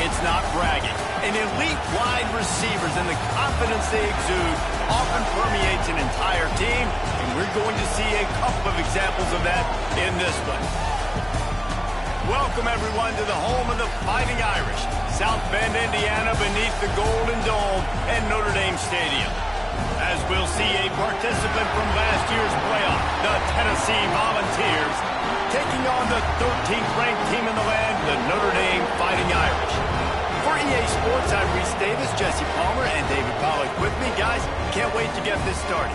It's not bragging. An elite wide receivers and the confidence they exude often permeates an entire team, and we're going to see a couple of examples of that in this one. Welcome, everyone, to the home of the Fighting Irish, South Bend, Indiana, beneath the Golden Dome at Notre Dame Stadium. As we'll see a participant from last year's playoff, the Tennessee Volunteers, taking on the 13th ranked team in the land, the Notre Dame Fighting Irish. For EA Sports, I'm Reese Davis, Jesse Palmer, and David Pollack with me. Guys, can't wait to get this started.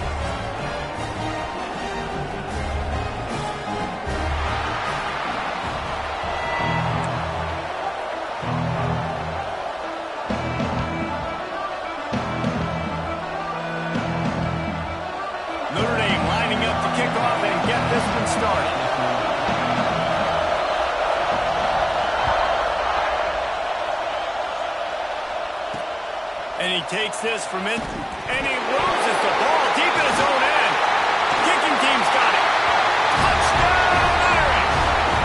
Notre Dame lining up to kick off and get this one started. And he takes this from it, and he loses the ball deep in his own end. Kicking team's got it. Touchdown, Irish!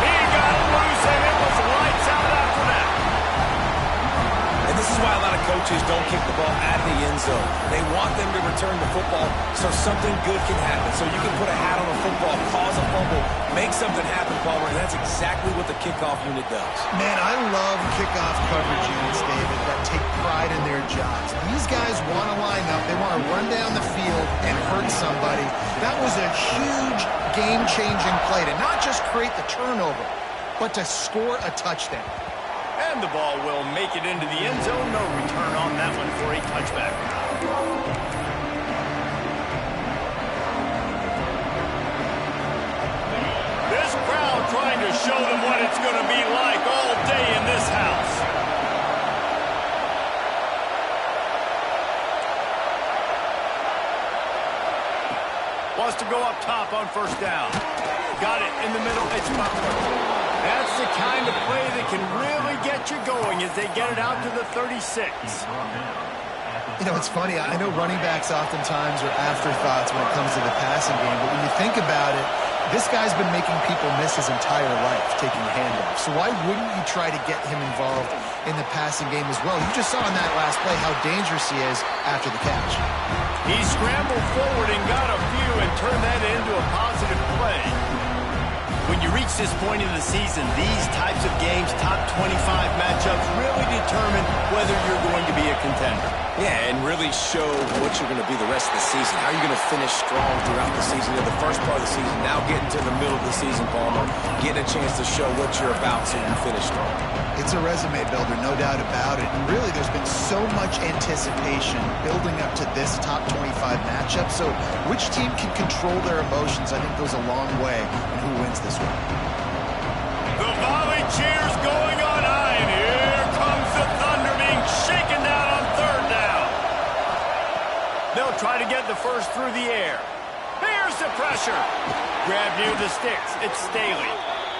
He got it loose, and it was lights out after that. And this is why a lot of coaches don't kick the ball out of the end zone. They want them to return the football so something good can happen. So you can put a hat on a football, cause a fumble, make something happen, Palmer, and that's exactly what the kickoff unit does. Man, I love kickoff coverage units, David, that take pride in their jobs. These guys want to line up. They want to run down the field and hurt somebody. That was a huge game-changing play to not just create the turnover, but to score a touchdown. And the ball will make it into the end zone. No return on that one for a touchback. This crowd trying to show them what it's going to be like all day in this house. Wants to go up top on first down. Got it in the middle. It's Butler. That's the kind of play that can really get you going as they get it out to the 36. You know, it's funny. I know running backs oftentimes are afterthoughts when it comes to the passing game, but when you think about it, this guy's been making people miss his entire life taking handoffs. So why wouldn't you try to get him involved in the passing game as well? You just saw in that last play how dangerous he is after the catch. He scrambled forward and got a few and turned that into a positive play. When you reach this point in the season, these types of games, top 25 matchups, really determine whether you're going to be a contender. Yeah, and really show what you're going to be the rest of the season. How are you going to finish strong throughout the season? In the first part of the season, now getting to the middle of the season, Palmer, getting a chance to show what you're about so you finish strong. It's a resume builder, no doubt about it. And really, there's been so much anticipation building up to this top 25 matchup. So which team can control their emotions, I think, goes a long way in who wins this one. The volley cheers going on high, and here comes the Thunder being shaken down on third down. They'll try to get the first through the air. Here's the pressure. Grab near the sticks. It's Staley.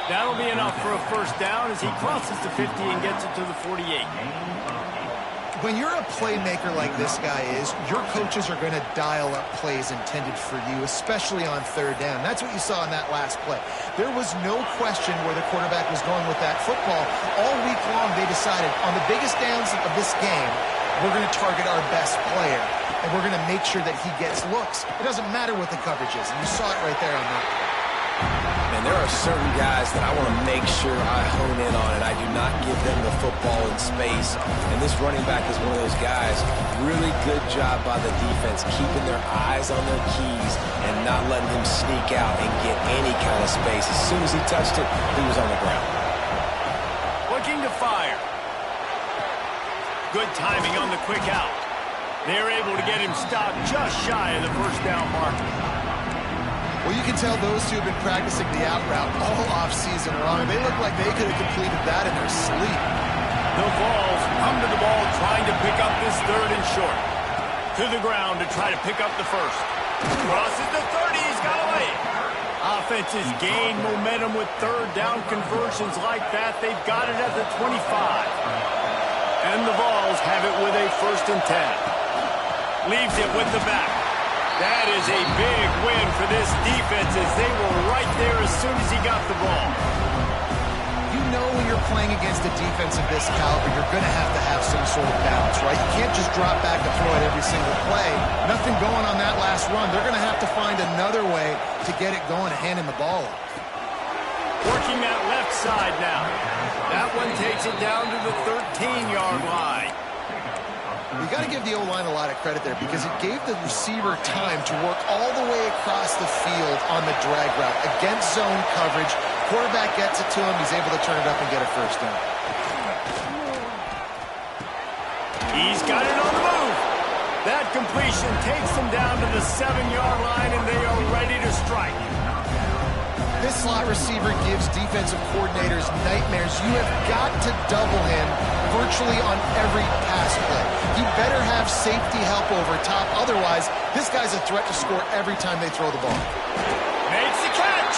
That'll be enough for a first down as he crosses the 50 and gets it to the 48. When you're a playmaker like this guy is, your coaches are going to dial up plays intended for you, especially on third down. That's what you saw in that last play. There was no question where the quarterback was going with that football. All week long, they decided on the biggest downs of this game, we're going to target our best player, and we're going to make sure that he gets looks. It doesn't matter what the coverage is, and you saw it right there on that. And there are certain guys that I want to make sure I hone in on, and I do not give them the football in space. And this running back is one of those guys. Really good job by the defense, keeping their eyes on their keys and not letting him sneak out and get any kind of space. As soon as he touched it, he was on the ground. Looking to fire. Good timing on the quick out. They're able to get him stopped just shy of the first down marker. Well, you can tell those two have been practicing the out route all offseason long. They look like they could have completed that in their sleep. The Vols come to the ball trying to pick up this third and short. To the ground to try to pick up the first. Crosses the 30, he's got away. Offenses gain momentum with third down conversions like that. They've got it at the 25. And the Vols have it with a first and 10. Leaves it with the back. That is a big win for this defense as they were right there as soon as he got the ball. You know when you're you're playing against a defense of this caliber, you're going to have some sort of balance, right? You can't just drop back and throw it every single play. Nothing going on that last run. They're going to have to find another way to get it going and hand him the ball off. Working that left side now. That one takes it down to the 13-yard line. You got to give the O-line a lot of credit there because it gave the receiver time to work all the way across the field on the drag route against zone coverage. Quarterback gets it to him. He's able to turn it up and get a first down. He's got it on the move. That completion takes him down to the 7-yard line, and they are ready to strike. This slot receiver gives defensive coordinators nightmares. You have got to double him virtually on every pass play. He better have safety help over top. Otherwise, this guy's a threat to score every time they throw the ball. Makes the catch.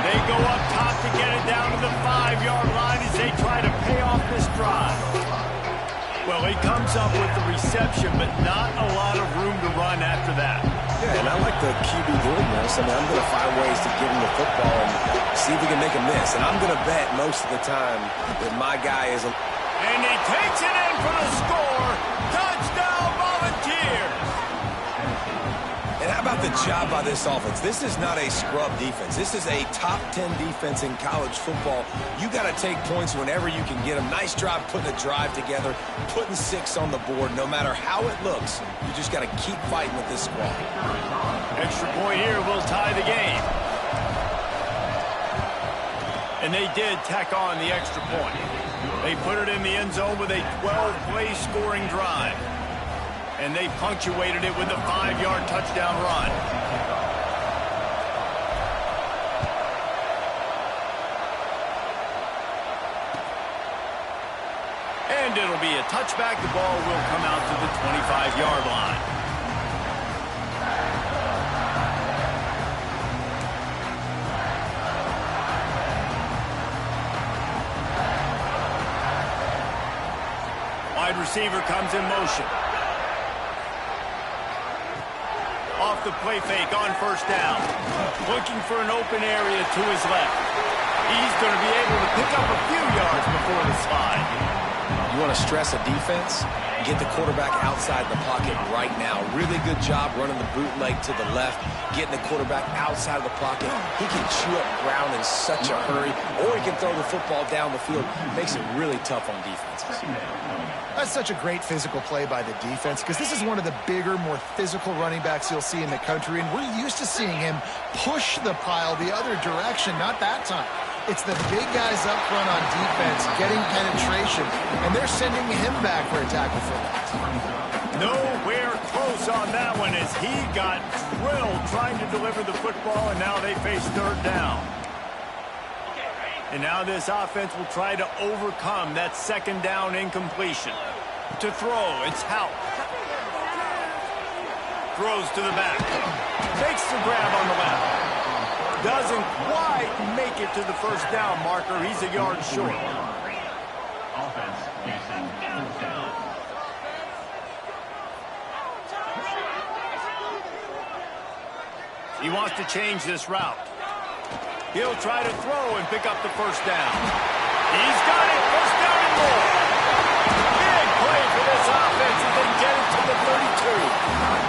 They go up top to get it down to the 5-yard line as they try to pay off this drive. Well, he comes up with the reception, but not a lot of room to run after that. Yeah, and I like the QB doing this. I mean, I'm going to find ways to give him the football and see if he can make a miss. And I'm going to bet most of the time that my guy is a... And he takes it in for the score. Touchdown, Volunteers. And how about the job by this offense? This is not a scrub defense. This is a top 10 defense in college football. You got to take points whenever you can get them. Nice job putting a drive together, putting 6 on the board. No matter how it looks, you just got to keep fighting with this squad. Extra point here will tie the game. And they did tack on the extra point. They put it in the end zone with a 12-play scoring drive. And they punctuated it with a 5-yard touchdown run. And it'll be a touchback. The ball will come out to the 25-yard line. Wide receiver comes in motion. Off the play fake on first down. Looking for an open area to his left. He's going to be able to pick up a few yards before the slide. You want to stress a defense? Get the quarterback outside the pocket right now. Really good job running the bootleg to the left, getting the quarterback outside of the pocket. He can chew up ground in such a hurry, or he can throw the football down the field. Makes it really tough on defenses. That's such a great physical play by the defense because this is one of the bigger, more physical running backs you'll see in the country, and we're used to seeing him push the pile the other direction. Not that time. It's the big guys up front on defense getting penetration, and they're sending him back for a tackle for that. Nowhere close on that one as he got drilled trying to deliver the football, and now they face third down. And now this offense will try to overcome that second down incompletion. To throw, it's Hout. Throws to the back. Takes the grab on the left. Doesn't quite make it to the first down marker. He's a yard short. Offense facing fourth down. He wants to change this route. He'll try to throw and pick up the first down. He's got it. First down and more. Big play for this offense as they get it to the 32.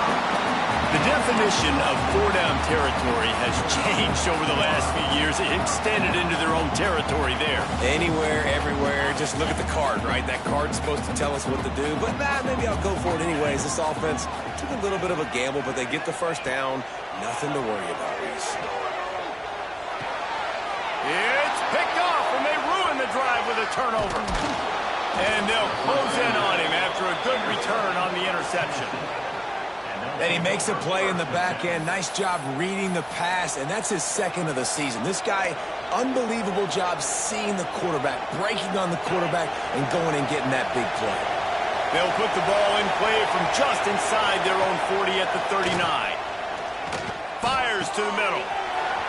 The definition of four-down territory has changed over the last few years. It extended into their own territory there. Anywhere, everywhere, just look at the card, right? That card's supposed to tell us what to do, but maybe I'll go for it anyways. This offense took a little bit of a gamble, but they get the first down. Nothing to worry about, Reese. It's picked off, and they ruin the drive with a turnover. And they'll close in on him after a good return on the interception. And he makes a play in the back end. Nice job reading the pass, and that's his second of the season. This guy, unbelievable job seeing the quarterback, breaking on the quarterback, and going and getting that big play. They'll put the ball in play from just inside their own 40 at the 39. Fires to the middle.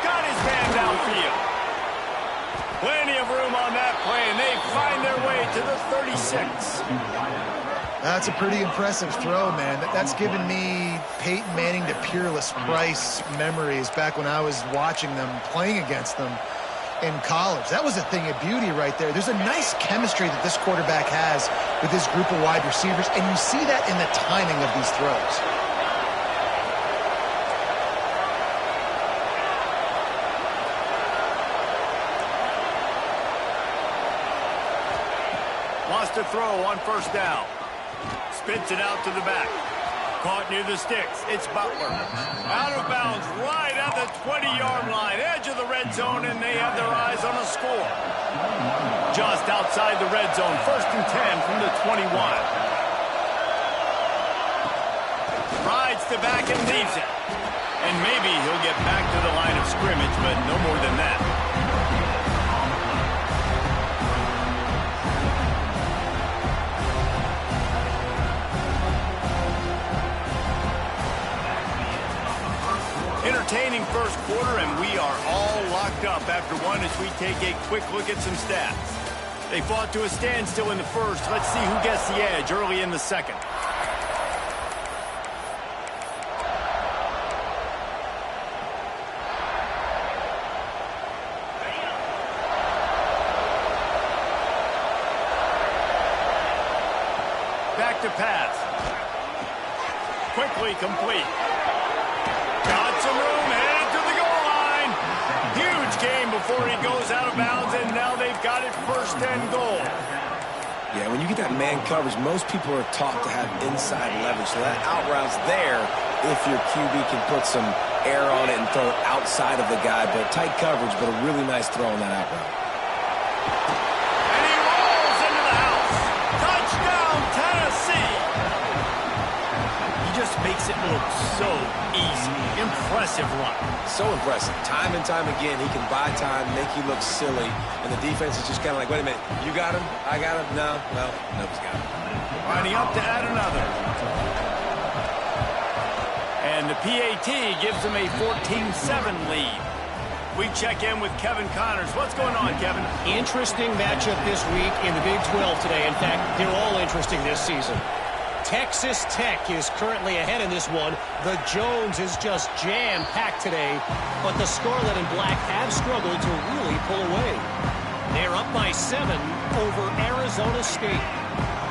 Got his man downfield. Plenty of room on that play, and they find their way to the 36. That's a pretty impressive throw, man. That's given me Peyton Manning to Peerless Price memories back when I was watching them, playing against them. in college. That was a thing of beauty right there. There's a nice chemistry that this quarterback has with his group of wide receivers, and you see that in the timing of these throws. Wants to throw on first down. Spits it out to the back. Caught near the sticks. It's Butler. Out of bounds right at the 20-yard line. Edge of the red zone, and they have their eyes on a score. Just outside the red zone. 1st and 10 from the 21. Rides the back and leaves it. And maybe he'll get back to the line of scrimmage, but no more than that. Entertaining first quarter, and we are all locked up after one as we take a quick look at some stats. They fought to a standstill in the first. Let's see who gets the edge early in the second. Back to pass. Quickly complete. Got some room, headed to the goal line. Huge gain before he goes out of bounds, and now they've got it 1st and goal. Yeah, when you get that man coverage, most people are taught to have inside leverage. So that out route's there if your QB can put some air on it and throw it outside of the guy. But tight coverage, but a really nice throw on that out route. And he rolls into the house. Touchdown, Tennessee. He just makes it look so easy. Impressive run. So impressive. Time and time again, he can buy time, make you look silly, and the defense is just kind of like, wait a minute, you got him? I got him? No, well, nobody's got him. Lining up to add another. And the PAT gives them a 14-7 lead. We check in with Kevin Connors. What's going on, Kevin? Interesting matchup this week in the Big 12 today. In fact, they're all interesting this season. Texas Tech is currently ahead in this one. The Jones is just jam-packed today, but the Scarlet and Black have struggled to really pull away. They're up by 7 over Arizona State.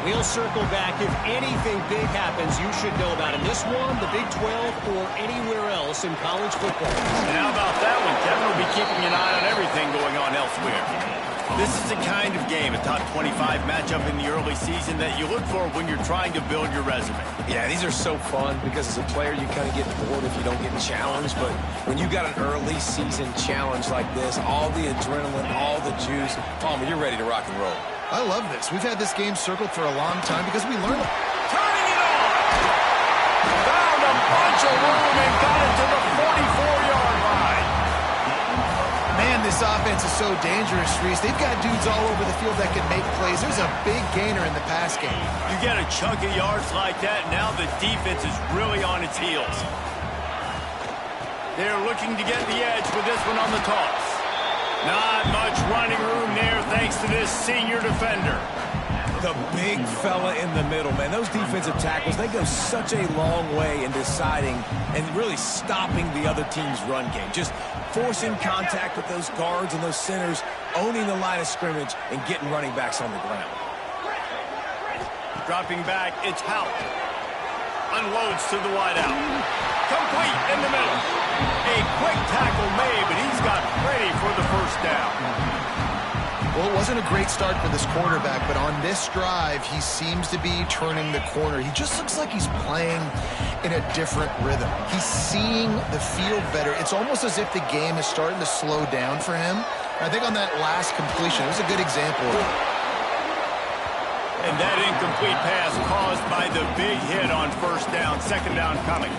We'll circle back. If anything big happens, you should know about it. This one, the Big 12, or anywhere else in college football. And how about that one? Kevin will be keeping an eye on everything going on elsewhere. This is the kind of game, a top 25 matchup in the early season that you look for when you're trying to build your resume. Yeah, these are so fun because as a player, you kind of get bored if you don't get challenged. But when you got an early season challenge like this, all the adrenaline, all the juice, Palmer, you're ready to rock and roll. I love this. We've had this game circled for a long time because we learn. Turning it on! Found a bunch of room and got it to the 44-yard line. Man, this offense is so dangerous, Reese. They've got dudes all over the field that can make plays. There's a big gainer in the pass game. You get a chunk of yards like that, now the defense is really on its heels. They're looking to get the edge with this one on the toss. Not much running room there thanks to this senior defender. The big fella in the middle, man. Those defensive tackles, they go such a long way in deciding and really stopping the other team's run game. Just forcing contact with those guards and those centers, owning the line of scrimmage, and getting running backs on the ground. Dropping back, it's Howell. Unloads to the wideout. Complete in the middle. A quick tackle made, but he's got ready for the first down. Well, it wasn't a great start for this quarterback, but on this drive, he seems to be turning the corner. He just looks like he's playing in a different rhythm. He's seeing the field better. It's almost as if the game is starting to slow down for him. I think on that last completion, it was a good example of it. And that incomplete pass caused by the big hit on first down, 2nd down coming.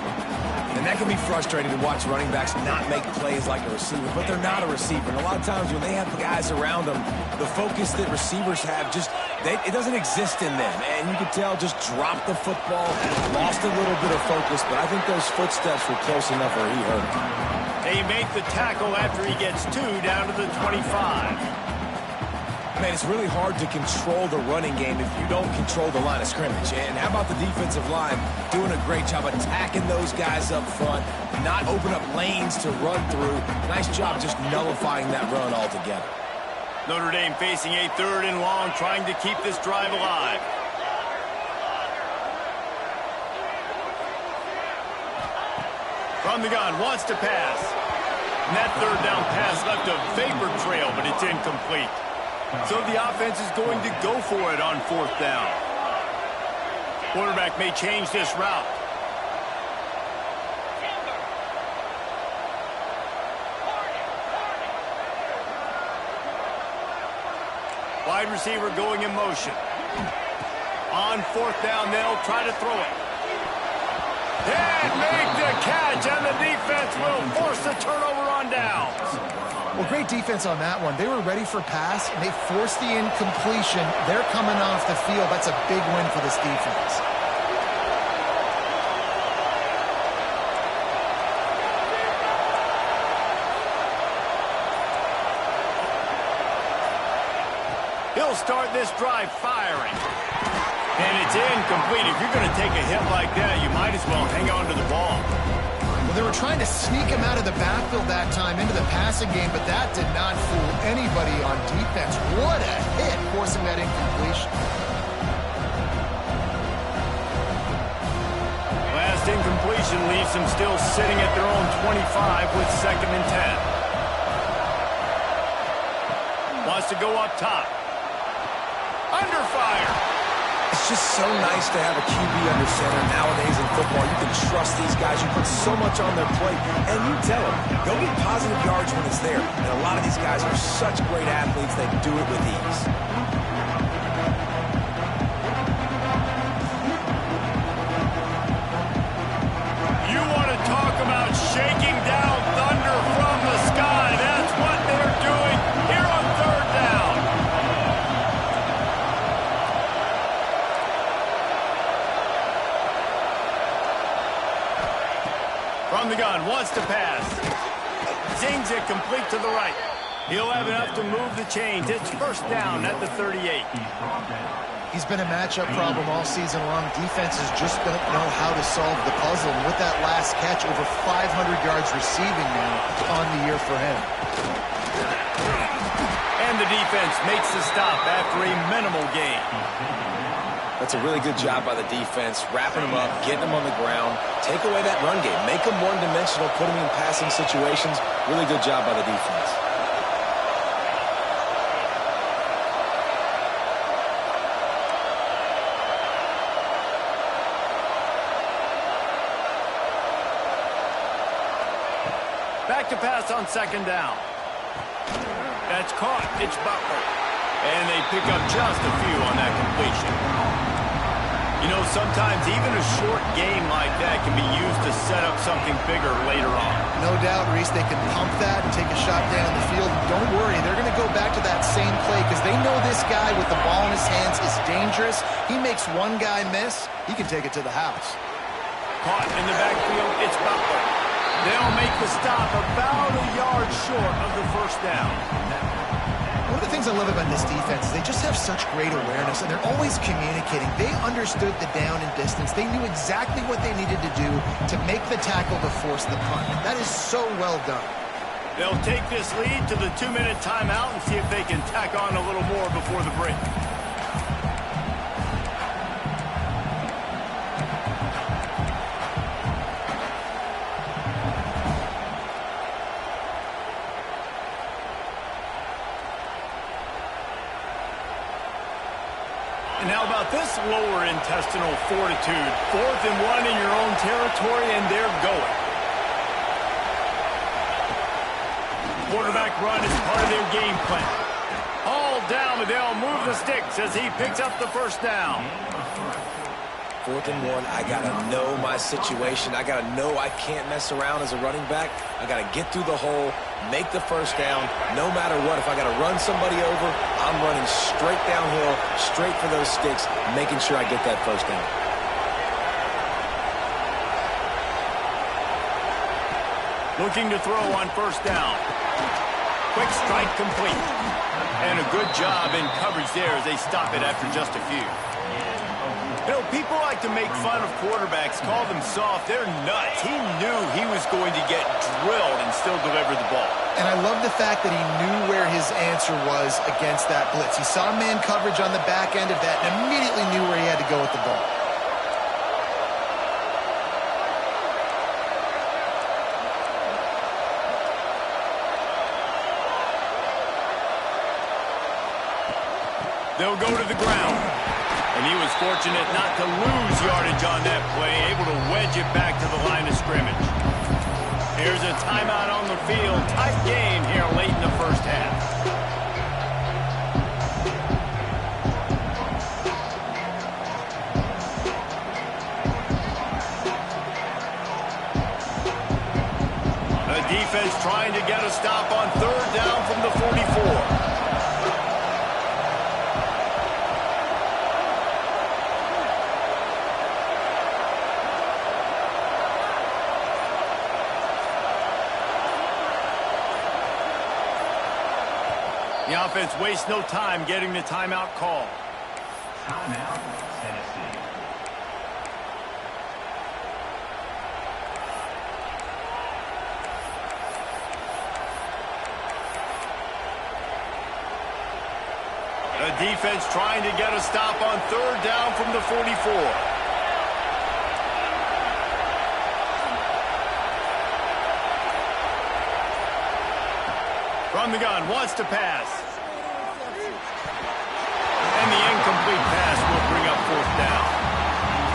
And that can be frustrating to watch running backs not make plays like a receiver, but they're not a receiver. And a lot of times when they have guys around them, the focus that receivers have it doesn't exist in them. And you can tell just dropped the football, lost a little bit of focus, but I think those footsteps were close enough where he hurt. They make the tackle after he gets 2 down to the 25. Man, it's really hard to control the running game if you don't control the line of scrimmage. And how about the defensive line doing a great job attacking those guys up front, not open up lanes to run through. Nice job just nullifying that run altogether. Notre Dame facing a 3rd and long, trying to keep this drive alive. From the gun, wants to pass. And that 3rd down pass left a vapor trail, but it's incomplete. So the offense is going to go for it on 4th down. Quarterback may change this route. Wide receiver going in motion. On 4th down, they'll try to throw it. And make the catch, and the defense will force the turnover on downs. Well, great defense on that one. They were ready for pass, and they forced the incompletion. They're coming off the field. That's a big win for this defense. He'll start this drive firing. And it's incomplete. If you're going to take a hit like that, you might as well hang on to the ball. Well, they were trying to sneak him out of the backfield that time into the passing game, but that did not fool anybody on defense. What a hit, forcing that incompletion. Last incompletion leaves them still sitting at their own 25 with 2nd and 10. Wants to go up top. Under fire. It's just so nice to have a QB under center. Nowadays in football, you can trust these guys. You put so much on their plate, and you tell them, go get positive yards when it's there. And a lot of these guys are such great athletes, they do it with ease. You want to talk about shaking down thunder from the sky. That's what they're doing here on 3rd down. From the gun, wants to pass. Zings it complete to the right. He'll have enough to move the chains. It's 1st down at the 38. He's been a matchup problem all season long. Defenses just don't know how to solve the puzzle. And with that last catch, over 500 yards receiving now on the year for him. And the defense makes the stop after a minimal gain. That's a really good job by the defense, wrapping them up, getting them on the ground, take away that run game, make them one-dimensional, put them in passing situations. Really good job by the defense. Back to pass on 2nd down. That's caught. It's Butler. And they pick up just a few on that completion. You know, sometimes even a short game like that can be used to set up something bigger later on. No doubt, Reese, they can pump that and take a shot down the field. Don't worry, they're going to go back to that same play because they know this guy with the ball in his hands is dangerous. He makes one guy miss, he can take it to the house. Caught in the backfield, it's Butler. They'll make the stop about a yard short of the 1st down. One of the things I love about this defense is they just have such great awareness, and they're always communicating. They understood the down and distance. They knew exactly what they needed to do to make the tackle to force the punt. That is so well done. They'll take this lead to the 2-minute timeout and see if they can tack on a little more before the break. And how about this lower intestinal fortitude? 4th and 1 in your own territory, and they're going. Quarterback run is part of their game plan. All down, but they'll move the sticks as he picks up the 1st down. 4th and 1, I got to know my situation. I got to know I can't mess around as a running back. I got to get through the hole, make the 1st down, no matter what. If I got to run somebody over, I'm running straight downhill, straight for those sticks, making sure I get that 1st down. Looking to throw on 1st down. Quick strike complete. And a good job in coverage there as they stop it after just a few. You know, people like to make fun of quarterbacks, call them soft. They're nuts. He knew he was going to get drilled and still deliver the ball. And I love the fact that he knew where his answer was against that blitz. He saw man coverage on the back end of that and immediately knew where he had to go with the ball. They'll go to the ground. And he was fortunate not to lose yardage on that play, able to wedge it back to the line of scrimmage. Here's a timeout on the field. Tight game here late in the first half. The defense trying to get a stop on third down from the 44. The offense wastes no time getting the timeout call. Timeout, Tennessee. The defense trying to get a stop on third down from the 44. From the gun, wants to pass. And the incomplete pass will bring up fourth down.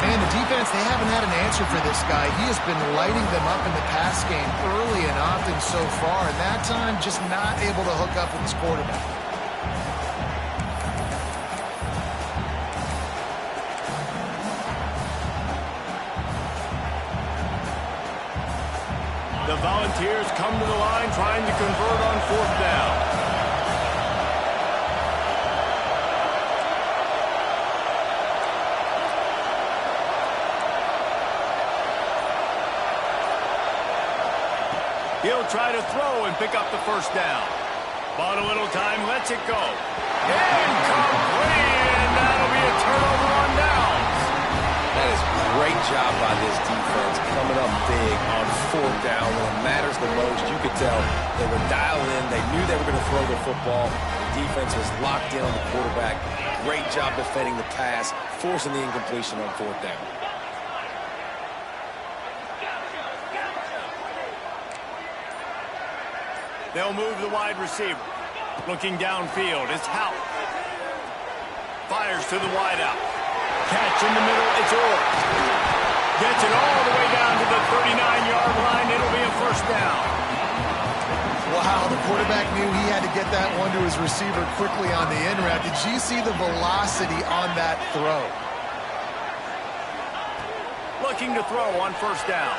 Man, the defense, they haven't had an answer for this guy. He has been lighting them up in the pass game early and often so far, and that time just not able to hook up with his quarterback. The Volunteers come to the line trying to convert on fourth down. He'll try to throw and pick up the first down. Bought a little time, lets it go. Incomplete, and that'll be a turnover on downs. That is great job by this defense coming up big on fourth down when it matters the most. You could tell they were dialed in. They knew they were going to throw the football. The defense was locked in on the quarterback. Great job defending the pass, forcing the incompletion on fourth down. They'll move the wide receiver. Looking downfield, it's Howell. Fires to the wideout. Catch in the middle, it's Orr. Gets it all the way down to the 39-yard line. It'll be a first down. Wow, the quarterback knew he had to get that one to his receiver quickly on the in route. Did you see the velocity on that throw? Looking to throw on first down.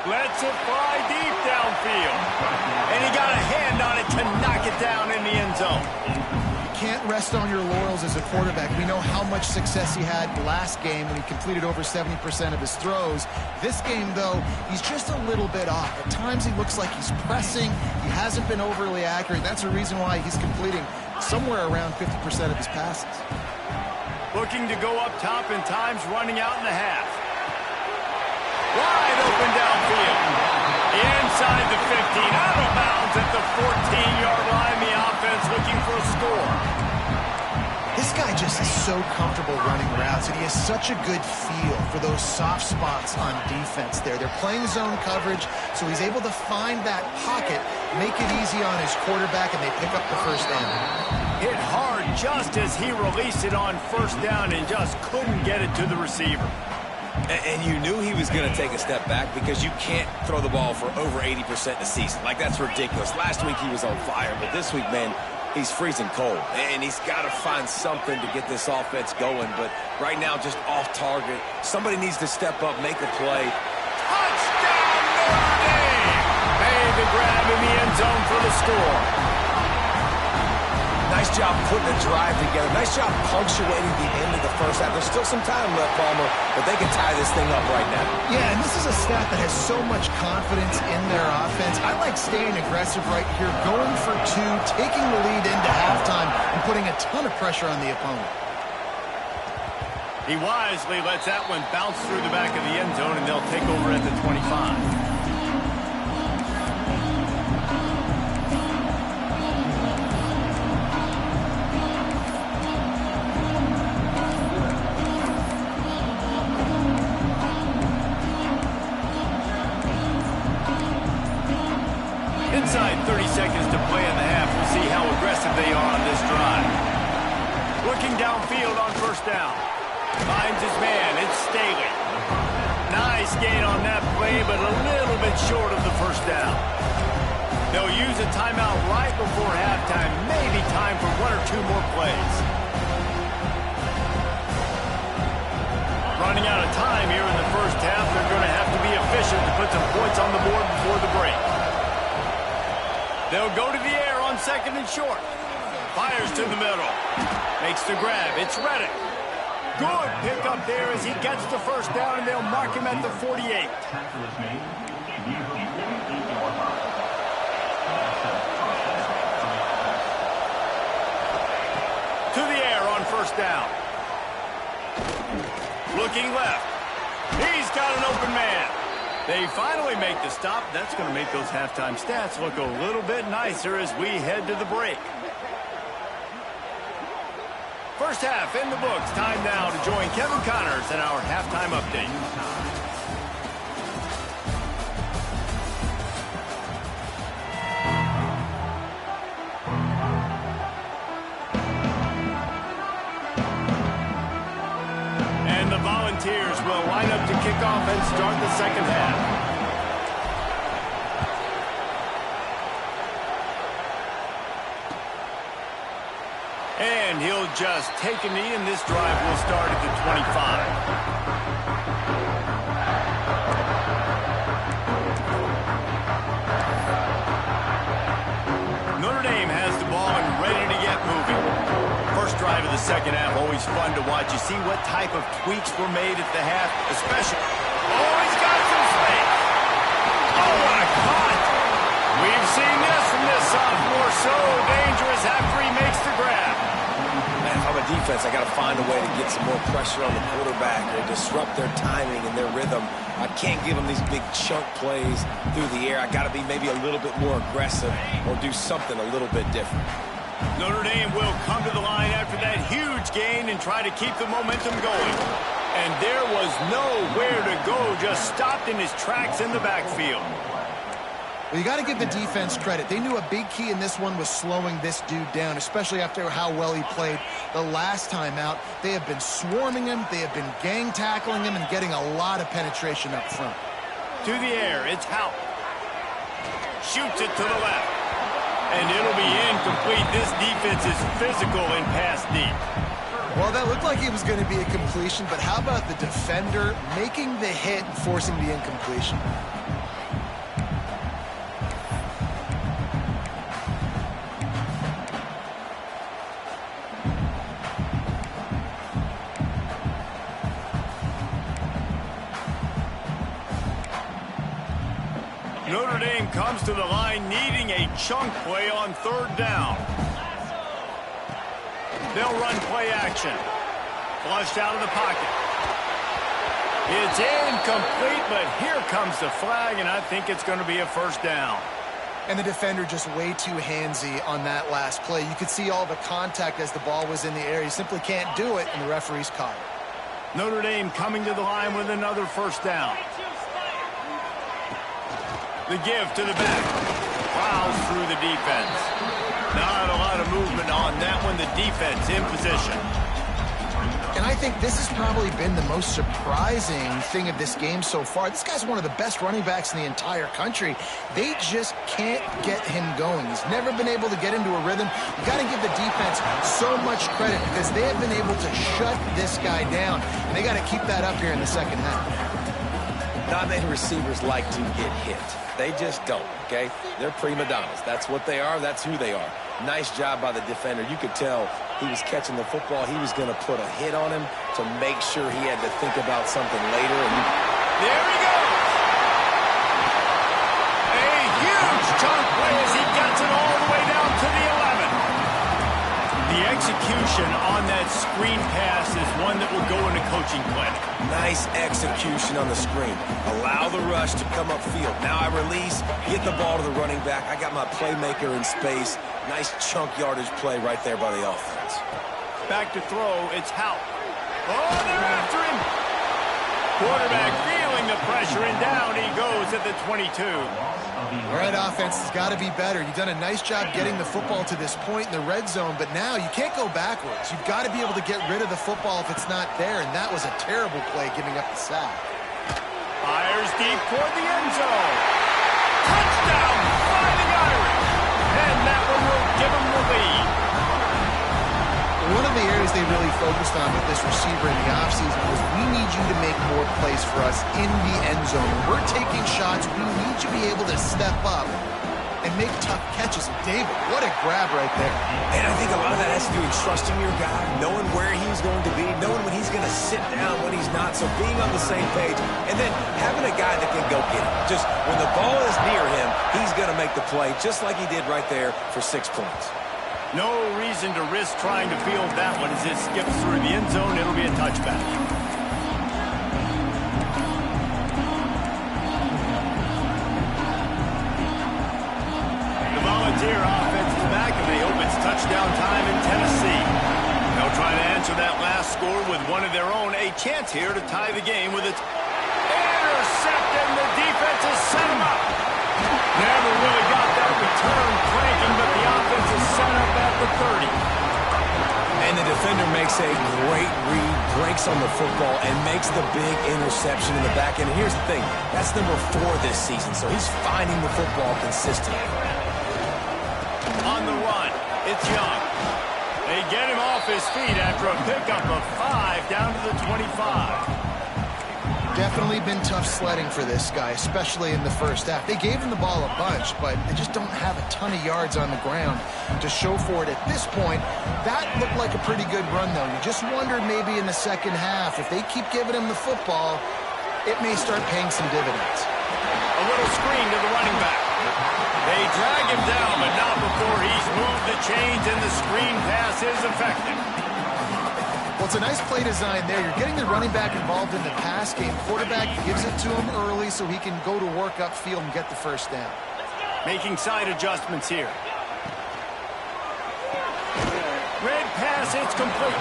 Lets it fly deep downfield. And he got a hand on it to knock it down in the end zone. Can't rest on your laurels as a quarterback. We know how much success he had last game when he completed over 70% of his throws. This game, though, he's just a little bit off. At times he looks like he's pressing. He hasn't been overly accurate. That's a reason why he's completing somewhere around 50% of his passes. Looking to go up top and times running out in the half. Wide open downfield. Inside the 15, out of bounds at the 14-yard line. The offense looking for a score. This guy just is so comfortable running routes, and he has such a good feel for those soft spots on defense there. They're playing zone coverage, so he's able to find that pocket, make it easy on his quarterback, and they pick up the first down. Hit hard just as he released it on first down and just couldn't get it to the receiver. And you knew he was going to take a step back because you can't throw the ball for over 80% in a season. Like, that's ridiculous. Last week he was on fire, but this week, man, he's freezing cold. And he's got to find something to get this offense going. But right now, just off target. Somebody needs to step up, make a play. Touchdown, Notre Dame! Made the grab in the end zone for the score. Nice job putting a drive together. Nice job punctuating the end of the first half. There's still some time left, Palmer, but they can tie this thing up right now. Yeah, and this is a staff that has so much confidence in their offense. I like staying aggressive right here, going for two, taking the lead into halftime, and putting a ton of pressure on the opponent. He wisely lets that one bounce through the back of the end zone, and they'll take over at the 25. Inside 30 seconds to play in the half. We'll see how aggressive they are on this drive. Looking downfield on first down. Finds his man. It's Staley. Nice gain on that play, but a little bit short of the first down. They'll use a timeout right before halftime. Maybe time for one or two more plays. Running out of time here in the first half. They're going to have to be efficient to put some points on the board before the break. They'll go to the air on second and short. Fires to the middle. Makes the grab. It's Reddick. Good pickup there as he gets the first down, and they'll mark him at the 48. To the air on first down. Looking left. He's got an open man. They finally make the stop. That's going to make those halftime stats look a little bit nicer as we head to the break. First half in the books. Time now to join Kevin Connors in our halftime update. And the Volunteers will line up to kick off and start the second half. And he'll just take a knee, and this drive will start at the 25. Notre Dame has the ball and ready to get moving. First drive of the second half, always fun to watch. You see what type of tweaks were made at the half, especially. Oh, he's got some space. Oh, what a cut. We've seen this from this sophomore. So dangerous after he makes the grab. Man, if I'm a defense, I got to find a way to get some more pressure on the quarterback or disrupt their timing and their rhythm. I can't give them these big chunk plays through the air. I got to be maybe a little bit more aggressive or do something a little bit different. Notre Dame will come to the line after that huge gain and try to keep the momentum going. And there was nowhere to go, just stopped in his tracks in the backfield. Well, you got to give the defense credit. They knew a big key in this one was slowing this dude down, especially after how well he played the last time out. They have been swarming him. They have been gang tackling him and getting a lot of penetration up front. To the air, it's Hout. Shoots it to the left. And it'll be incomplete. This defense is physical and pass deep. Well, that looked like it was going to be a completion, but how about the defender making the hit and forcing the incompletion? Notre Dame comes to the line needing a chunk play on third down. They'll run play action. Flushed out of the pocket. It's incomplete, but here comes the flag, and I think it's going to be a first down. And the defender just way too handsy on that last play. You could see all the contact as the ball was in the air. He simply can't do it, and the referee's caught it. Notre Dame coming to the line with another first down. The give to the back. Plows through the defense. Not a lot of movement on that one. The defense in position. And I think this has probably been the most surprising thing of this game so far. This guy's one of the best running backs in the entire country. They just can't get him going. He's never been able to get into a rhythm. You got to give the defense so much credit because they have been able to shut this guy down. And they got to keep that up here in the second half. Not many receivers like to get hit. They just don't, okay? They're prima donnas. That's what they are. That's who they are. Nice job by the defender. You could tell he was catching the football. He was going to put a hit on him to make sure he had to think about something later. And there he goes. A huge chunk play as he gets it all the way down to the 11. The execution on that screen pass is one that will go in a coaching clinic. Nice execution on the screen. Allow the rush to come upfield. Now I release, get the ball to the running back. I got my playmaker in space. Nice chunk yardage play right there by the offense. Back to throw, it's Hout. Oh, they're after him. Quarterback feeling the pressure, and down he goes at the 22. All right, offense has got to be better. You've done a nice job getting the football to this point in the red zone, but now you can't go backwards. You've got to be able to get rid of the football if it's not there, and that was a terrible play giving up the sack. Fires deep toward the end zone. Touchdown, Fighting Irish. And that one will give them the lead. One of the areas they really focused on with this receiver in the offseason was we need you to make more plays for us in the end zone. When we're taking shots, we need you to be able to step up and make tough catches. And David, what a grab right there. And I think a lot of that has to do with trusting your guy, knowing where he's going to be, knowing when he's going to sit down, when he's not. So being on the same page, and then having a guy that can go get it. Just when the ball is near him, he's going to make the play, just like he did right there for 6 points. No reason to risk trying to field that one as it skips through the end zone. It'll be a touchback. The Volunteer offense is back, and they hope it's touchdown time in Tennessee. They'll try to answer that last score with one of their own. A chance here to tie the game with its intercepted, and the defense has set him up. Never really got that return cranking, but the offense is set up at the 30. And the defender makes a great read, breaks on the football, and makes the big interception in the back end. And here's the thing, that's number 4 this season, so he's finding the football consistently. On the run, it's Young. They get him off his feet after a pickup of 5 down to the 25. Definitely been tough sledding for this guy, especially in the first half. They gave him the ball a bunch, but they just don't have a ton of yards on the ground to show for it at this point. That looked like a pretty good run, though. You just wondered maybe in the second half, if they keep giving him the football, it may start paying some dividends. A little screen to the running back. They drag him down, but not before he's moved the chains, and the screen pass is effective. Well, it's a nice play design there. You're getting the running back involved in the pass game. Quarterback gives it to him early so he can go to work upfield and get the first down. Making side adjustments here. Red pass, it's complete.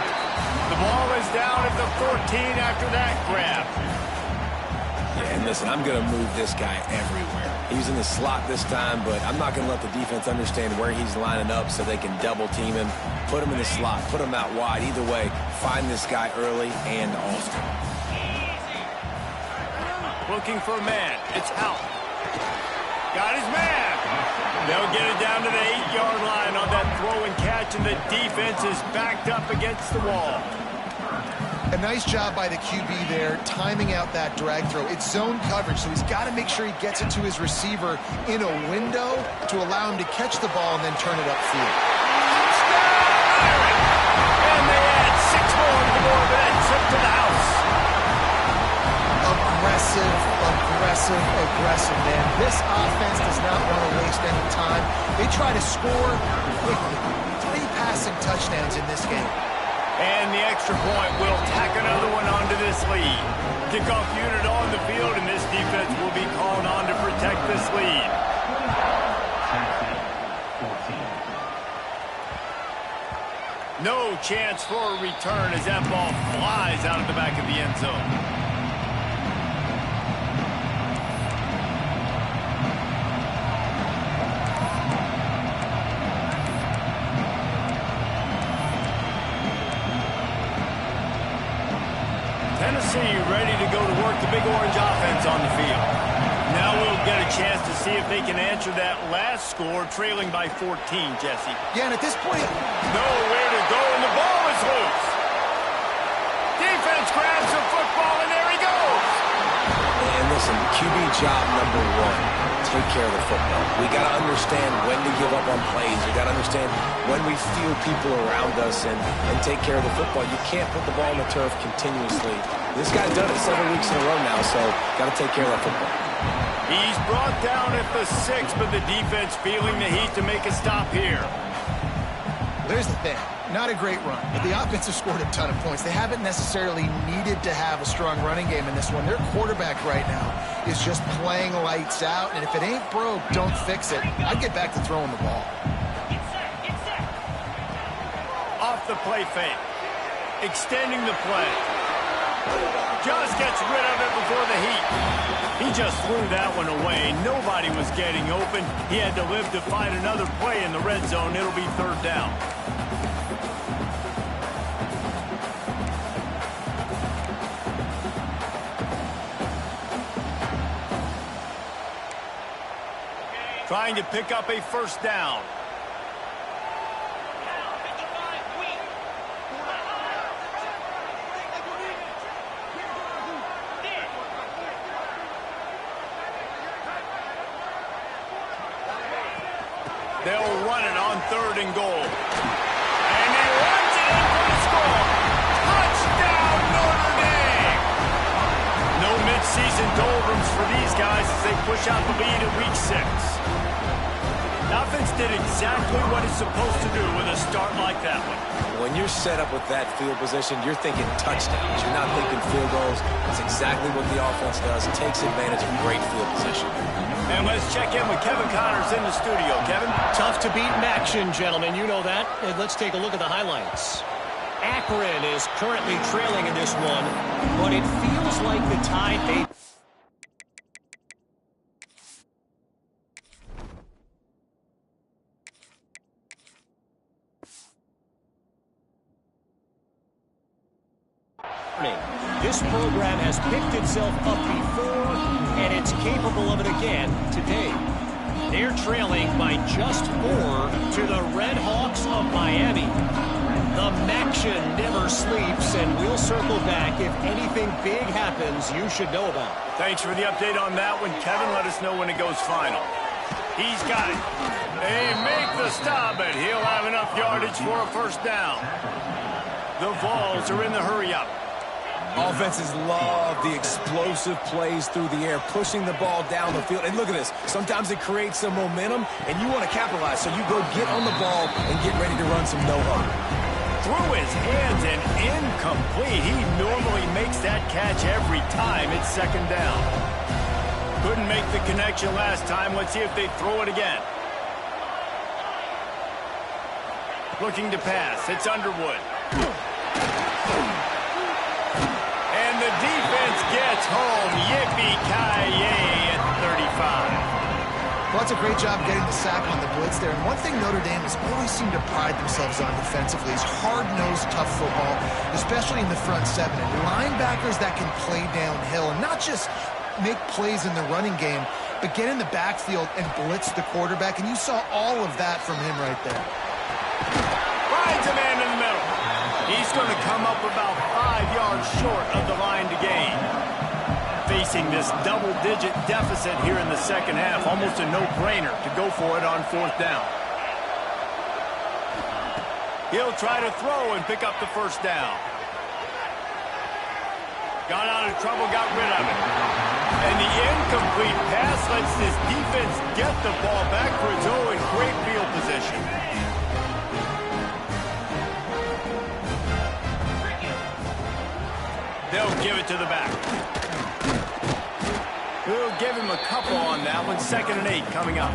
The ball is down at the 14 after that grab. Yeah, and listen, I'm going to move this guy everywhere. He's in the slot this time, but I'm not going to let the defense understand where he's lining up so they can double team him, put him in the slot, put him out wide. Either way, find this guy early and often. Looking for a man. It's Hout. Got his man. They'll get it down to the 8-yard line on that throw and catch, and the defense is backed up against the wall. A nice job by the QB there, timing out that drag throw. It's zone coverage, so he's got to make sure he gets it to his receiver in a window to allow him to catch the ball and then turn it upfield. And they add 6 more to the board, but that trip to the house. Aggressive, man. This offense does not want to waste any time. They try to score quickly. 3 passing touchdowns in this game. And the extra point will tack another one onto this lead. Kickoff unit on the field, and this defense will be called on to protect this lead. No chance for a return as that ball flies out of the back of the end zone. Tennessee ready to go to work the big orange offense on the field. Now we'll get a chance to see if they can answer that last score, trailing by 14, Jesse. Yeah, and at this point, nowhere to go, and the ball is loose. Defense grabs the football, and there he goes. And listen, QB job number 1. take care of the football. We got to understand when to give up on plays. We got to understand when we feel people around us and take care of the football. You can't put the ball on the turf continuously. This guy's done it several weeks in a row now, so got to take care of that football. He's brought down at the 6, but the defense feeling the heat to make a stop here. There's the thing. Not a great run, but the offense has scored a ton of points. They haven't necessarily needed to have a strong running game in this one. Their quarterback right now is just playing lights out, and if it ain't broke, don't fix it. I'd get back to throwing the ball. Off the play fake. Extending the play. Just gets rid of it before the heat. He just threw that one away. Nobody was getting open. He had to live to find another play in the red zone. It'll be 3rd down. Trying to pick up a 1st down. They'll run it on 3rd and goal. And he runs it in for the score. Touchdown, Notre Dame! No midseason doldrums for these guys as they push out the lead at week 6. The offense did exactly what it's supposed to do with a start like that one. When you're set up with that field position, you're thinking touchdowns. You're not thinking field goals. That's exactly what the offense does. It takes advantage of great field position. And let's check in with Kevin Connors in the studio. Kevin? Tough to beat in action, gentlemen. You know that. And let's take a look at the highlights. Akron is currently trailing in this one, but it feels like the Tide may... This program has picked itself up before, and it's capable of it again today. They're trailing by just 4 to the Red Hawks of Miami. The Maction never sleeps, and we'll circle back if anything big happens you should know about. Thanks for the update on that one, Kevin. Let us know when it goes final. He's got it. They make the stop, but he'll have enough yardage for a 1st down. The Vols are in the hurry-up. Offenses love the explosive plays through the air, pushing the ball down the field. And look at this. Sometimes it creates some momentum, and you want to capitalize. So you go get on the ball and get ready to run some no-huddle. Through his hands and incomplete. He normally makes that catch every time. It's 2nd down. Couldn't make the connection last time. Let's see if they throw it again. Looking to pass. It's Underwood. And the defense gets home. Yippee-ki-yay at 35. Well, that's a great job getting the sack on the blitz there. And one thing Notre Dame has always seemed to pride themselves on defensively is hard-nosed, tough football, especially in the front 7. And linebackers that can play downhill and not just make plays in the running game, but get in the backfield and blitz the quarterback. And you saw all of that from him right there. Finds a man in the middle. He's going to come up about 5 yards short of the line to gain. Facing this double-digit deficit here in the 2nd half, almost a no-brainer to go for it on 4th down. He'll try to throw and pick up the 1st down. Got out of trouble, got rid of it. And the incomplete pass lets this defense get the ball back for its own great field position. They'll give it to the back. We'll give him a couple on that one. 2nd and 8 coming up.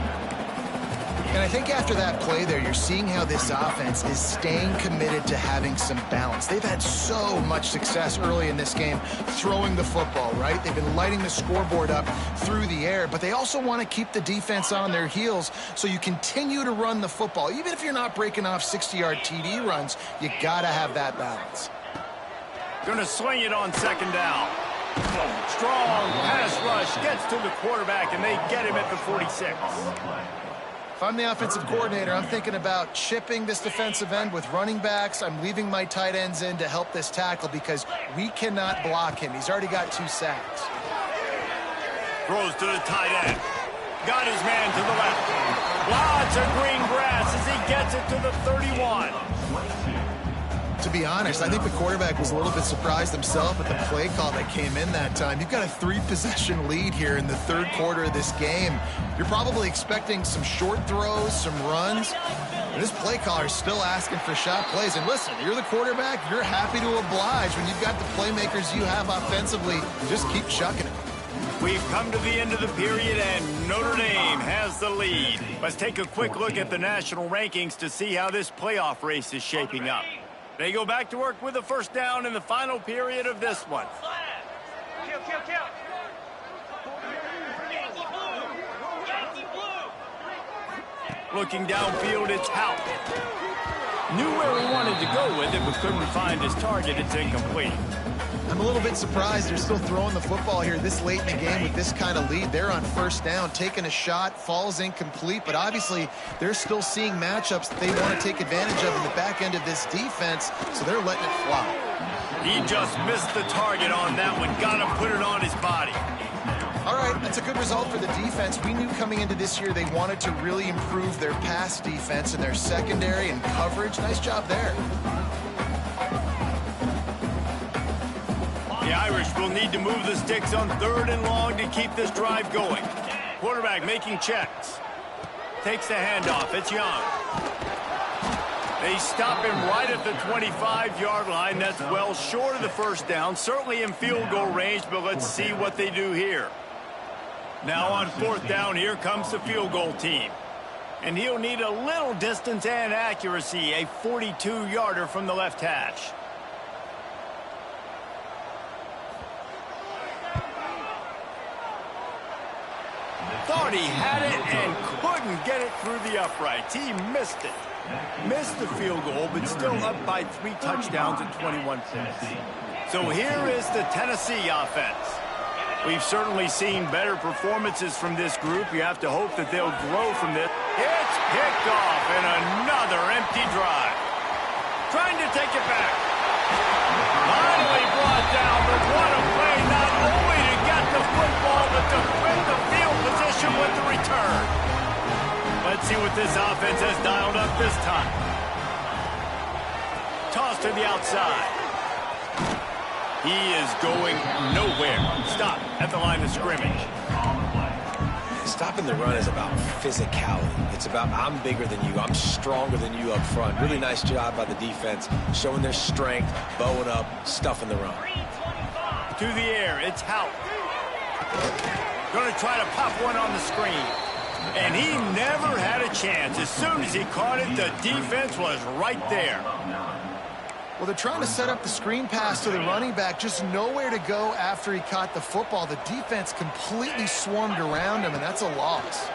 And I think after that play there, you're seeing how this offense is staying committed to having some balance. They've had so much success early in this game throwing the football, right? They've been lighting the scoreboard up through the air, but they also want to keep the defense on their heels so you continue to run the football. Even if you're not breaking off 60-yard TD runs, you got to have that balance. Going to swing it on 2nd down. Strong pass rush gets to the quarterback, and they get him at the 46. If I'm the offensive coordinator, I'm thinking about chipping this defensive end with running backs. I'm leaving my tight ends in to help this tackle because we cannot block him. He's already got 2 sacks. Throws to the tight end. Got his man to the left. Lots of green grass as he gets it to the 31. To be honest, I think the quarterback was a little bit surprised himself at the play call that came in that time. You've got a 3-possession lead here in the third quarter of this game. You're probably expecting some short throws, some runs. And this play caller is still asking for shot plays. And listen, you're the quarterback. You're happy to oblige when you've got the playmakers you have offensively. Just keep chucking it. We've come to the end of the period, and Notre Dame has the lead. Let's take a quick look at the national rankings to see how this playoff race is shaping up. They go back to work with a first down in the final period of this one. Looking downfield, it's Howe. Knew where he wanted to go with it, but couldn't find his target. It's incomplete. I'm a little bit surprised they're still throwing the football here this late in the game with this kind of lead. They're on first down, taking a shot, falls incomplete, but obviously they're still seeing matchups that they want to take advantage of in the back end of this defense, so they're letting it fly. He just missed the target on that one. Got to put it on his body. All right, that's a good result for the defense. We knew coming into this year they wanted to really improve their pass defense and their secondary and coverage. Nice job there. The Irish will need to move the sticks on 3rd and long to keep this drive going. Quarterback making checks. Takes the handoff. It's Young. They stop him right at the 25-yard line. That's well short of the first down. Certainly in field goal range, but let's see what they do here. Now on 4th down, here comes the field goal team. And he'll need a little distance and accuracy, a 42-yarder from the left hash. Thought he had it and couldn't get it through the uprights. He missed it. Missed the field goal, but still up by 3 touchdowns and 21 points. So here is the Tennessee offense. We've certainly seen better performances from this group. You have to hope that they'll grow from this. It's picked off and another empty drive. Trying to take it back. Finally brought down, but what a play, not only to get the football, but to win the field position with the return. Let's see what this offense has dialed up this time. Toss to the outside. He is going nowhere. Stop at the line of scrimmage. Stopping the run is about physicality. It's about I'm bigger than you. I'm stronger than you up front. Really nice job by the defense, showing their strength, bowing up, stuffing the run. To the air, it's Howe. Going to try to pop one on the screen. And he never had a chance. As soon as he caught it, the defense was right there. Well, they're trying to set up the screen pass to the running back, just nowhere to go after he caught the football. The defense completely swarmed around him, and that's a loss.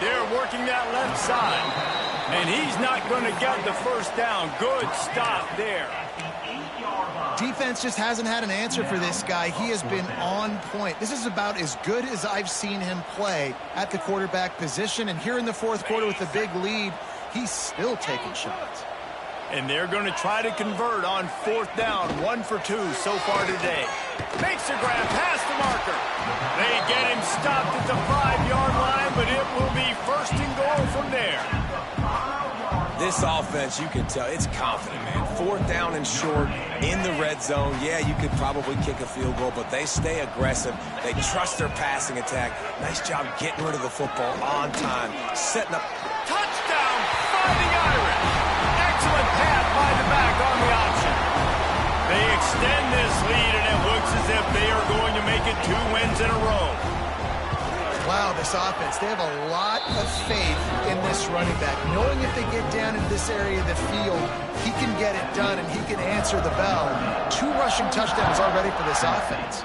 They're working that left side, and he's not going to get the first down. Good stop there. Defense just hasn't had an answer for this guy. He has been on point. This is about as good as I've seen him play at the quarterback position, and here in the fourth quarter with the big lead, he's still taking shots. And they're going to try to convert on 4th down. 1 for 2 so far today. Makes a grab past the marker. They get him stopped at the 5-yard line, but it will be 1st and goal from there. This offense, you can tell, it's confident, man. 4th down and short in the red zone. Yeah, you could probably kick a field goal, but they stay aggressive. They trust their passing attack. Nice job getting rid of the football on time, setting up. Touchdown, Fighting Irish. Excellent pass by the back on the option. They extend this lead, and it looks as if they are going to make it 2 wins in a row. Wow, this offense, they have a lot of faith in this running back, knowing if they get down into this area of the field, he can get it done and he can answer the bell. 2 rushing touchdowns already for this offense.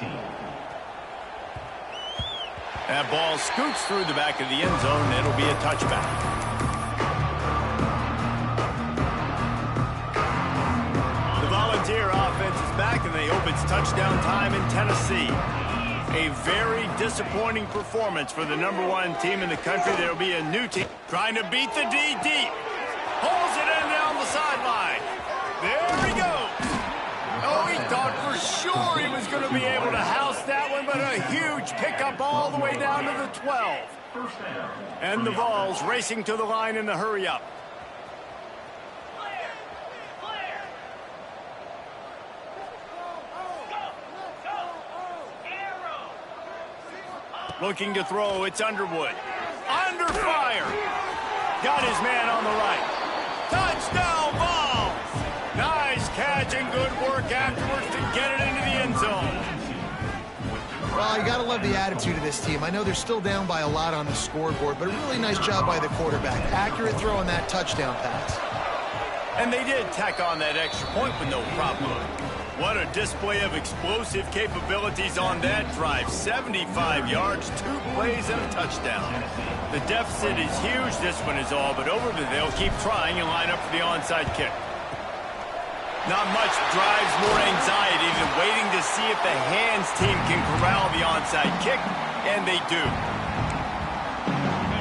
14. That ball scoots through the back of the end zone, and it'll be a touchback. The Volunteer offense is back, and they hope it's touchdown time in Tennessee. A very disappointing performance for the #1 team in the country. There'll be a new team trying to beat the D deep. Pulls it in down the sideline. There he goes. Oh, he thought for sure he was going to be able to house missed that one, but a huge pickup all the way down to the 12. And the Vols racing to the line in the hurry-up. Looking to throw, it's Underwood. Under fire. Got his man on the right. Touchdown, Vols! Nice catch and good work afterwards to get it into the end zone. Well, you got to love the attitude of this team. I know they're still down by a lot on the scoreboard, but a really nice job by the quarterback. Accurate throw on that touchdown pass. And they did tack on that extra point with no problem. What a display of explosive capabilities on that drive. 75 yards, 2 plays, and a touchdown. The deficit is huge. This one is all but over, but they'll keep trying and line up for the onside kick. Not much drives more anxiety than waiting to see if the hands team can corral the onside kick, and they do.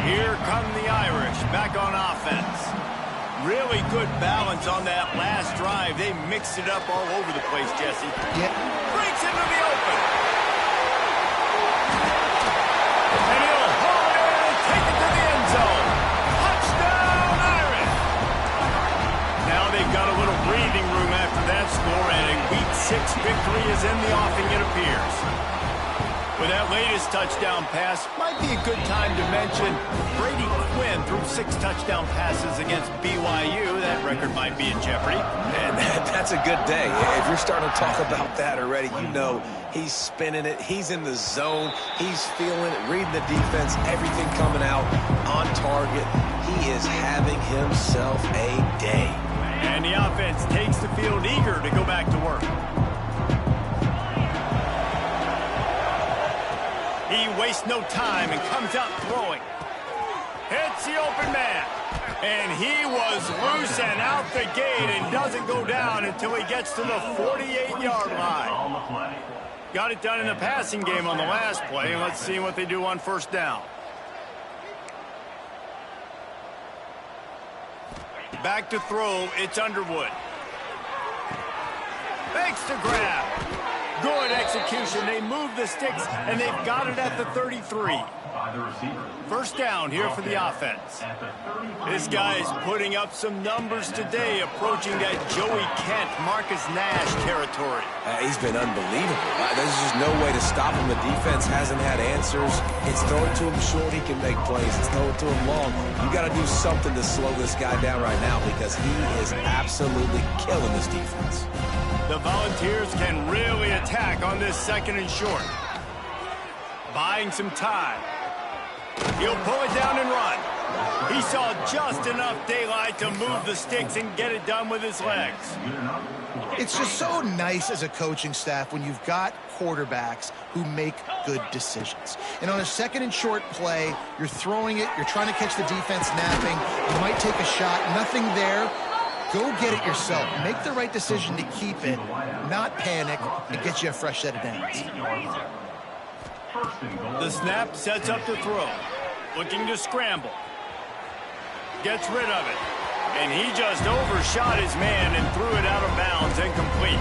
Here come the Irish back on offense. Really good balance on that last drive. They mixed it up all over the place, Jesse. Yeah. Breaks into the open. And he'll haul it in and take it to the end zone. Touchdown, Irish! Now they've got a little breathing room after that score, and a Week 6 victory is in the offing, it appears. With that latest touchdown pass, might be a good time to mention Brady Quinn threw 6 touchdown passes against BYU. That record might be in jeopardy. Man, that's a good day. If you're starting to talk about that already, you know he's spinning it. He's in the zone. He's feeling it, reading the defense, everything coming out on target. He is having himself a day. And the offense takes the field eager to go back to work. He wastes no time and comes out throwing. Hits the open man. And he was loose and out the gate and doesn't go down until he gets to the 48-yard line. Got it done in the passing game on the last play, and let's see what they do on first down. Back to throw, it's Underwood. Fakes to grab. Good execution. They move the sticks, and they've got it at the 33. First down here for the offense. This guy's putting up some numbers today, approaching that Joey Kent, Marcus Nash territory. He's been unbelievable. There's just no way to stop him. The defense hasn't had answers. It's throw it to him short, he can make plays. It's throw it to him long. You got to do something to slow this guy down right now because he is absolutely killing this defense. The Volunteers can really attack on this second and short. Buying some time. He'll pull it down and run. He saw just enough daylight to move the sticks and get it done with his legs. It's just so nice as a coaching staff when you've got quarterbacks who make good decisions. And on a second and short play, you're throwing it, you're trying to catch the defense napping, you might take a shot, nothing there. Go get it yourself. Make the right decision to keep it, not panic, and get you a fresh set of downs. The snap sets up to throw. Looking to scramble. Gets rid of it. And he just overshot his man and threw it out of bounds, incomplete.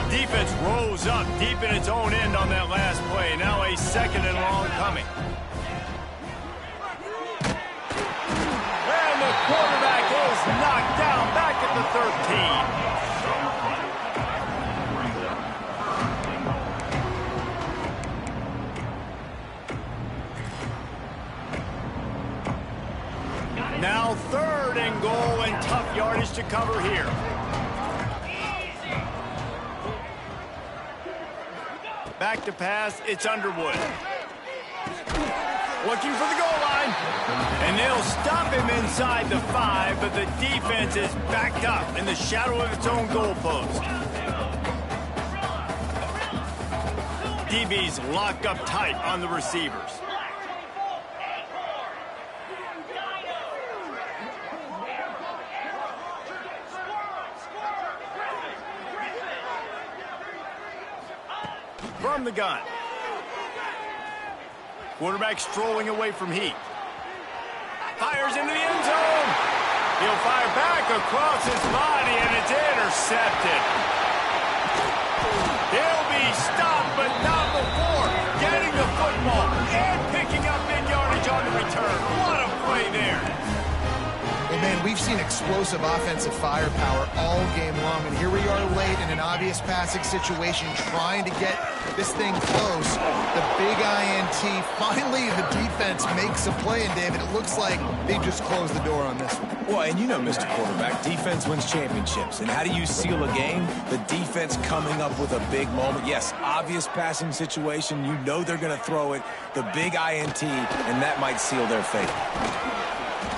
Defense rose up deep in its own end on that last play. Now a second and long coming. And the quarterback is knocked down back at the 13. Now 3rd and goal and tough yardage to cover here. Back to pass, it's Underwood. Looking for the goal line. And they'll stop him inside the 5, but the defense is backed up in the shadow of its own goalpost. DB's locked up tight on the receivers. From the gun. Quarterback strolling away from heat. Fires into the end zone. He'll fire back across his body, and it's intercepted. He'll be stopped, but not before getting the football and picking up mid-yardage on the return. What a play there. Well, man, we've seen explosive offensive firepower all game long, and here we are late in an obvious passing situation trying to get this thing close. The big INT, finally the defense makes a play, and David, it looks like they just closed the door on this one. Well, and you know, Mr. Quarterback, defense wins championships. And how do you seal a game? The defense coming up with a big moment. Yes, obvious passing situation. You know they're going to throw it. The big INT, and that might seal their fate.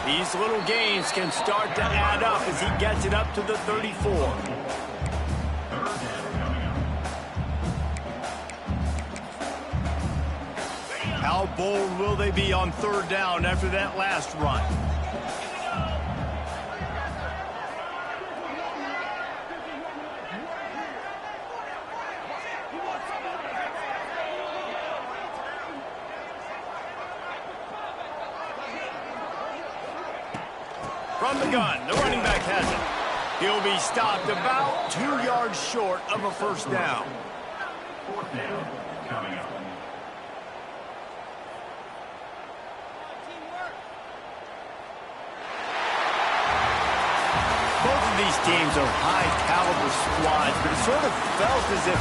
These little gains can start to add up as he gets it up to the 34. How bold will they be on third down after that last run? From the gun, the running back has it. He'll be stopped about 2 yards short of a first down. Fourth down coming up. Both of these teams are high-caliber squads, but it sort of felt as if...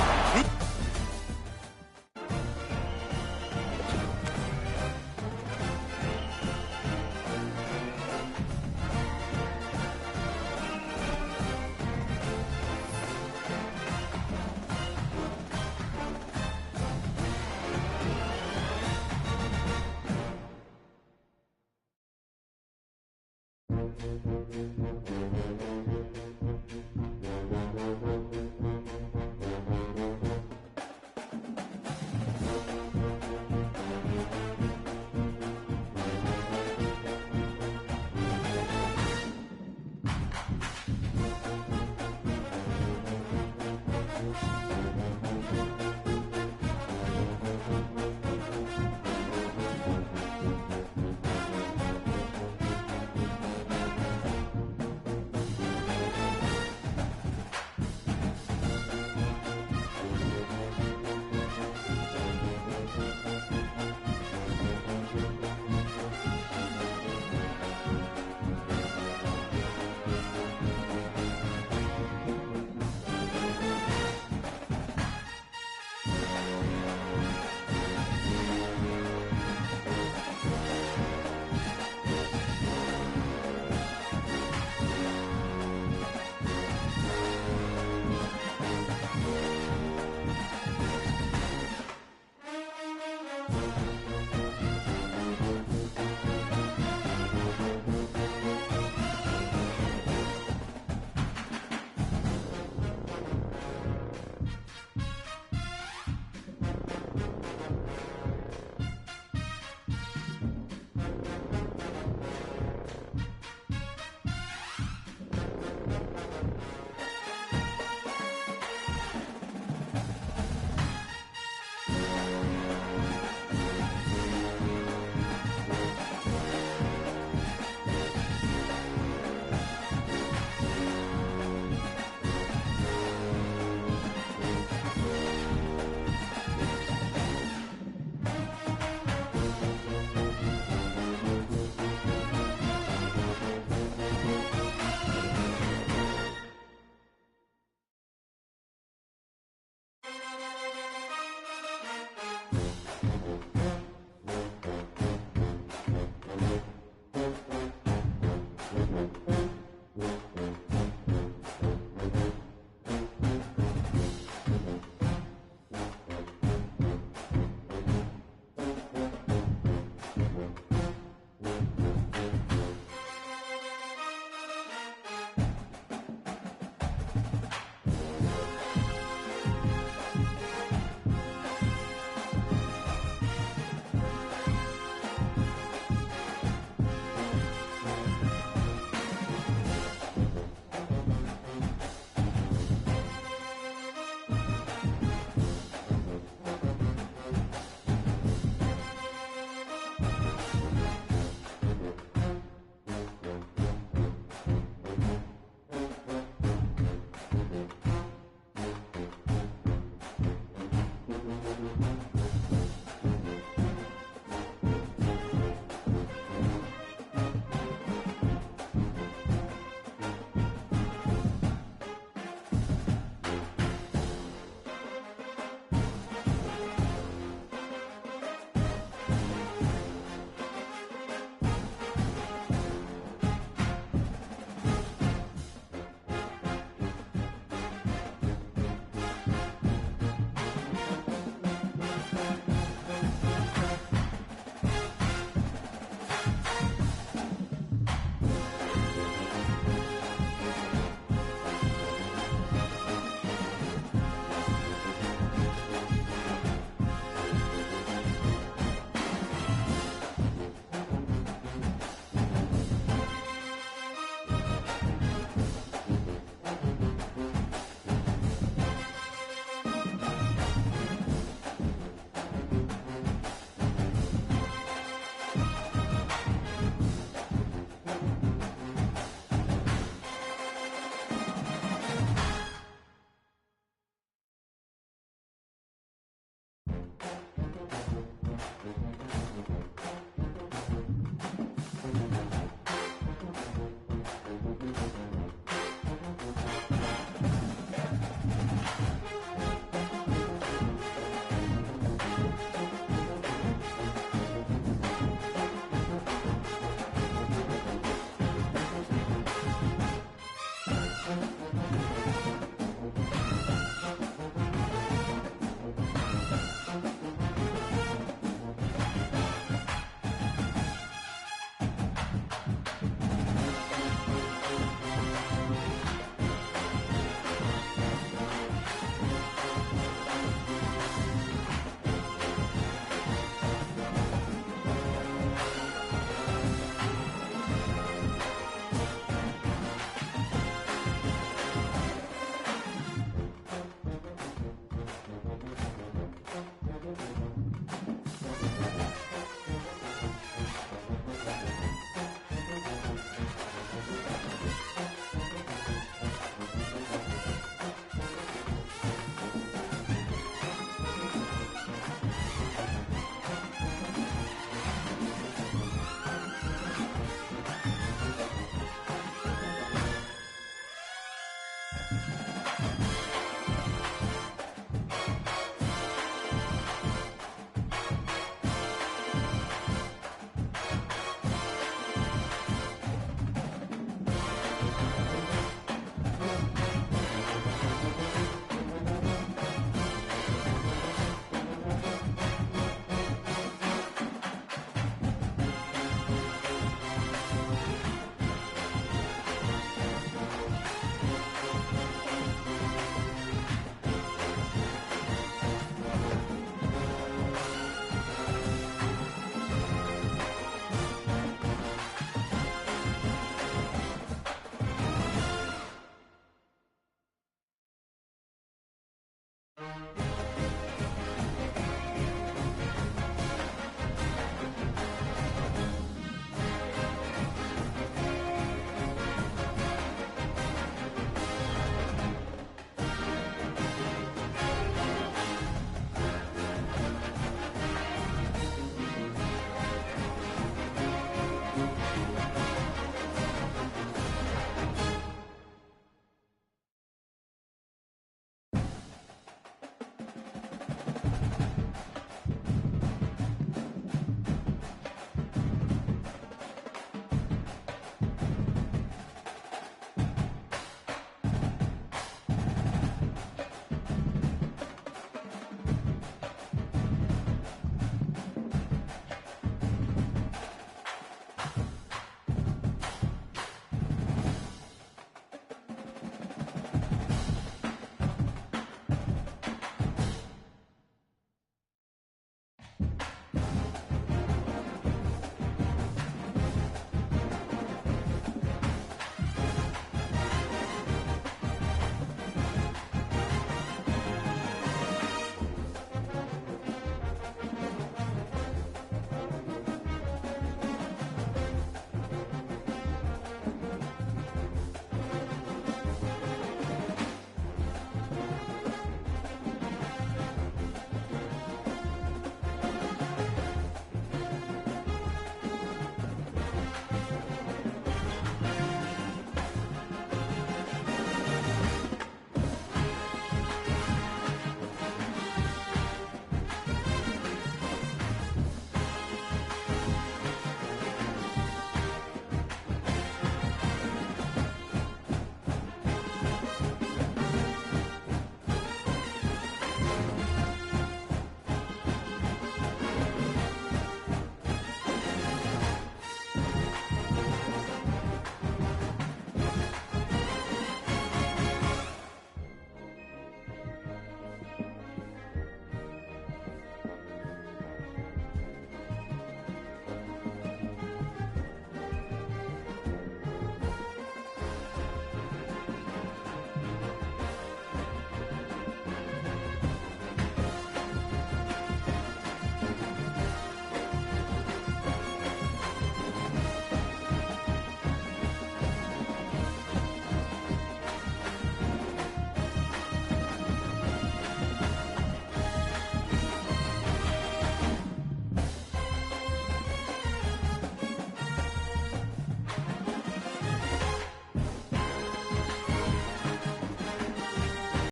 it.